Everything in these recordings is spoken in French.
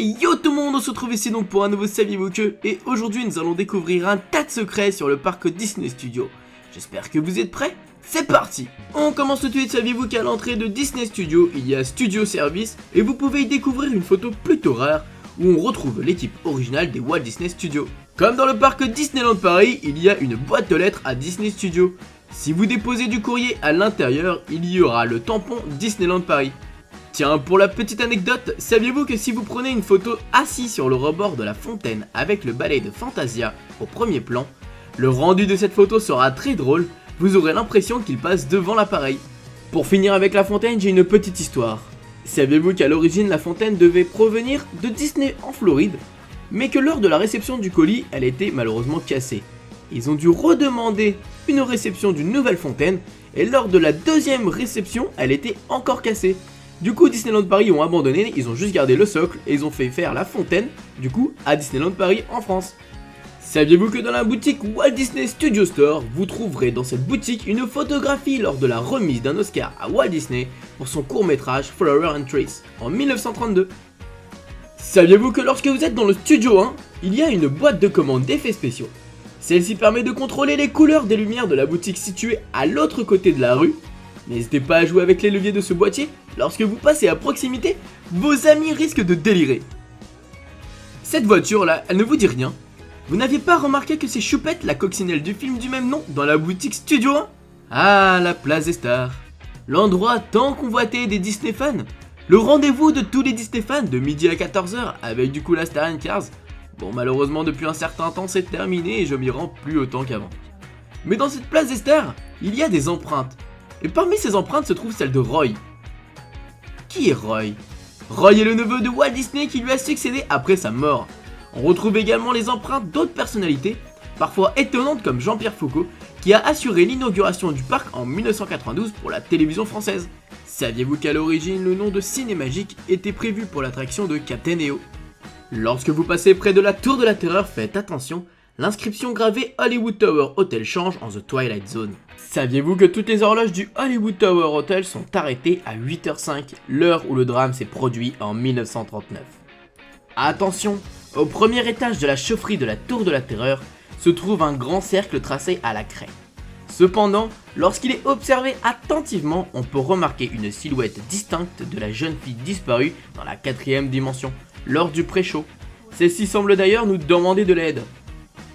Hey yo tout le monde, on se retrouve ici donc pour un nouveau Saviez-vous que, et aujourd'hui nous allons découvrir un tas de secrets sur le parc Disney Studios. J'espère que vous êtes prêts, c'est parti. On commence tout de suite. Saviez-vous qu'à l'entrée de Disney Studios, il y a Studio Service et vous pouvez y découvrir une photo plutôt rare où on retrouve l'équipe originale des Walt Disney Studios. Comme dans le parc Disneyland Paris, il y a une boîte aux lettres à Disney Studios. Si vous déposez du courrier à l'intérieur, il y aura le tampon Disneyland Paris. Tiens, pour la petite anecdote, saviez-vous que si vous prenez une photo assis sur le rebord de la fontaine avec le balai de Fantasia au premier plan, le rendu de cette photo sera très drôle, vous aurez l'impression qu'il passe devant l'appareil. Pour finir avec la fontaine, j'ai une petite histoire. Saviez-vous qu'à l'origine la fontaine devait provenir de Disney en Floride, mais que lors de la réception du colis, elle était malheureusement cassée. Ils ont dû redemander une réception d'une nouvelle fontaine, et lors de la deuxième réception, elle était encore cassée. Du coup, Disneyland Paris ont abandonné, ils ont juste gardé le socle et ils ont fait faire la fontaine, du coup, à Disneyland Paris en France. Saviez-vous que dans la boutique Walt Disney Studio Store, vous trouverez dans cette boutique une photographie lors de la remise d'un Oscar à Walt Disney pour son court-métrage Flower and Trees en 1932. Saviez-vous que lorsque vous êtes dans le Studio 1, il y a une boîte de commande d'effets spéciaux. Celle-ci permet de contrôler les couleurs des lumières de la boutique située à l'autre côté de la rue. N'hésitez pas à jouer avec les leviers de ce boîtier, lorsque vous passez à proximité, vos amis risquent de délirer. Cette voiture là, elle ne vous dit rien? Vous n'aviez pas remarqué que c'est Choupette, la coccinelle du film du même nom, dans la boutique Studio 1? Ah, la place des stars. L'endroit tant convoité des Disney fans. Le rendez-vous de tous les Disney fans de midi à 14h avec du coup la Star Cars. Bon, malheureusement depuis un certain temps c'est terminé et je m'y rends plus autant qu'avant. Mais dans cette place des stars, il y a des empreintes. Et parmi ces empreintes se trouve celle de Roy. Qui est Roy? Roy est le neveu de Walt Disney qui lui a succédé après sa mort. On retrouve également les empreintes d'autres personnalités, parfois étonnantes comme Jean-Pierre Foucault, qui a assuré l'inauguration du parc en 1992 pour la télévision française. Saviez-vous qu'à l'origine, le nom de Cinémagique était prévu pour l'attraction de Captain EO? Lorsque vous passez près de la Tour de la Terreur, faites attention, l'inscription gravée Hollywood Tower Hotel change en The Twilight Zone. Saviez-vous que toutes les horloges du Hollywood Tower Hotel sont arrêtées à 8h05, l'heure où le drame s'est produit en 1939? Attention, au premier étage de la chaufferie de la Tour de la Terreur se trouve un grand cercle tracé à la craie. Cependant, lorsqu'il est observé attentivement, on peut remarquer une silhouette distincte de la jeune fille disparue dans la 4ème dimension, lors du pré-show. Celle-ci semble d'ailleurs nous demander de l'aide.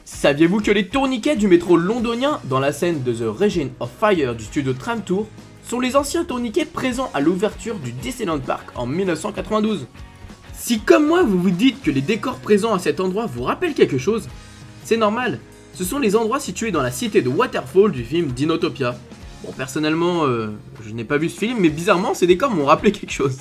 Saviez-vous que les tourniquets du métro londonien dans la scène de The Regent of Fire du studio Tram Tour sont les anciens tourniquets présents à l'ouverture du Disneyland Park en 1992? Si comme moi vous vous dites que les décors présents à cet endroit vous rappellent quelque chose, c'est normal, ce sont les endroits situés dans la cité de Waterfall du film Dinotopia. Bon, personnellement, je n'ai pas vu ce film, mais bizarrement ces décors m'ont rappelé quelque chose.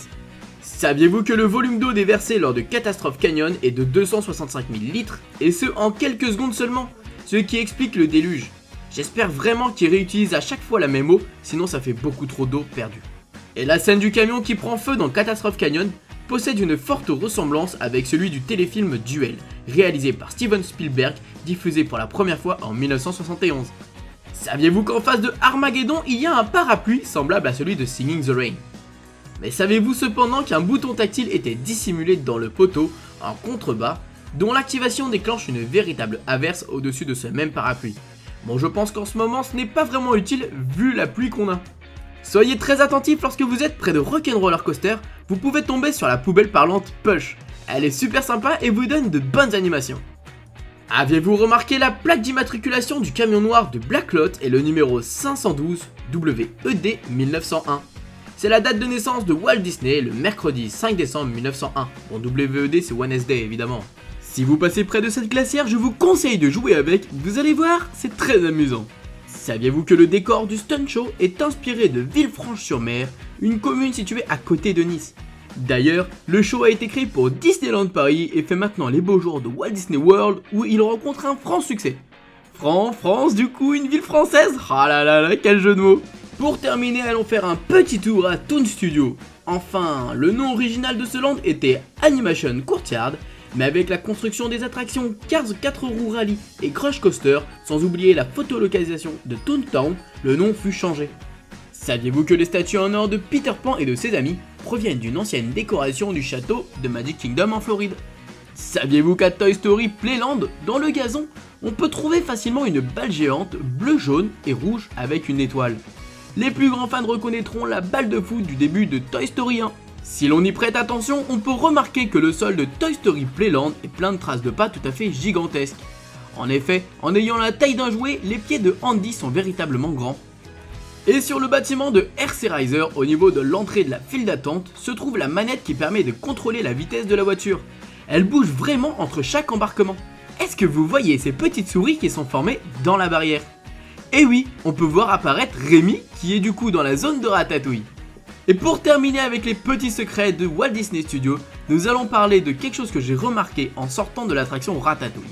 Saviez-vous que le volume d'eau déversé lors de Catastrophe Canyon est de 265 000 litres, et ce en quelques secondes seulement, ce qui explique le déluge. J'espère vraiment qu'ils réutilisent à chaque fois la même eau, sinon ça fait beaucoup trop d'eau perdue. Et la scène du camion qui prend feu dans Catastrophe Canyon possède une forte ressemblance avec celui du téléfilm Duel, réalisé par Steven Spielberg, diffusé pour la première fois en 1971. Saviez-vous qu'en face de Armageddon, il y a un parapluie semblable à celui de Singing the Rain? Mais savez-vous cependant qu'un bouton tactile était dissimulé dans le poteau en contrebas, dont l'activation déclenche une véritable averse au-dessus de ce même parapluie? Bon, je pense qu'en ce moment ce n'est pas vraiment utile vu la pluie qu'on a. Soyez très attentifs lorsque vous êtes près de Rock'n'Roller Coaster, vous pouvez tomber sur la poubelle parlante Push. Elle est super sympa et vous donne de bonnes animations. Aviez-vous remarqué la plaque d'immatriculation du camion noir de Black Lot et le numéro 512 WED 1901? C'est la date de naissance de Walt Disney, le mercredi 5 décembre 1901. Bon, WED c'est Wednesday évidemment. Si vous passez près de cette glacière, je vous conseille de jouer avec, vous allez voir, c'est très amusant. Saviez-vous que le décor du Stunt Show est inspiré de Villefranche-sur-Mer, une commune située à côté de Nice? D'ailleurs, le show a été créé pour Disneyland Paris et fait maintenant les beaux jours de Walt Disney World où il rencontre un franc succès. France, du coup, une ville française? Ah là là là, quel jeu de mots! Pour terminer, allons faire un petit tour à Toon Studio. Enfin, le nom original de ce land était Animation Courtyard, mais avec la construction des attractions Cars 4 roues Rally et Crush Coaster, sans oublier la photolocalisation de Toontown, le nom fut changé. Saviez-vous que les statues en or de Peter Pan et de ses amis proviennent d'une ancienne décoration du château de Magic Kingdom en Floride. Saviez-vous qu'à Toy Story Playland, dans le gazon, on peut trouver facilement une balle géante bleu, jaune et rouge avec une étoile. Les plus grands fans reconnaîtront la balle de foot du début de Toy Story 1. Si l'on y prête attention, on peut remarquer que le sol de Toy Story Playland est plein de traces de pas tout à fait gigantesques. En effet, en ayant la taille d'un jouet, les pieds de Andy sont véritablement grands. Et sur le bâtiment de RC Riser, au niveau de l'entrée de la file d'attente, se trouve la manette qui permet de contrôler la vitesse de la voiture. Elle bouge vraiment entre chaque embarquement. Est-ce que vous voyez ces petites souris qui sont formées dans la barrière? Et oui, on peut voir apparaître Rémi qui est du coup dans la zone de Ratatouille. Et pour terminer avec les petits secrets de Walt Disney Studios, nous allons parler de quelque chose que j'ai remarqué en sortant de l'attraction Ratatouille.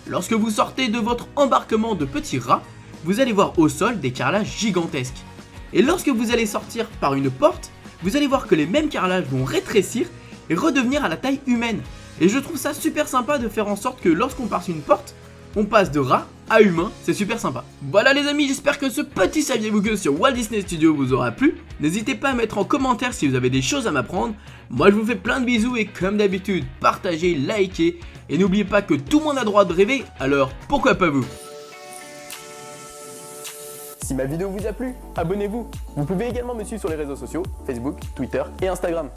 Lorsque vous sortez de votre embarquement de petits rats, vous allez voir au sol des carrelages gigantesques. Et lorsque vous allez sortir par une porte, vous allez voir que les mêmes carrelages vont rétrécir et redevenir à la taille humaine. Et je trouve ça super sympa de faire en sorte que lorsqu'on passe une porte, on passe de rat à humain, c'est super sympa. Voilà les amis, j'espère que ce petit saviez-vous que sur Walt Disney Studios vous aura plu. N'hésitez pas à mettre en commentaire si vous avez des choses à m'apprendre. Moi je vous fais plein de bisous et comme d'habitude, partagez, likez. Et n'oubliez pas que tout le monde a droit de rêver, alors pourquoi pas vous? Si ma vidéo vous a plu, abonnez-vous. Vous pouvez également me suivre sur les réseaux sociaux, Facebook, Twitter et Instagram.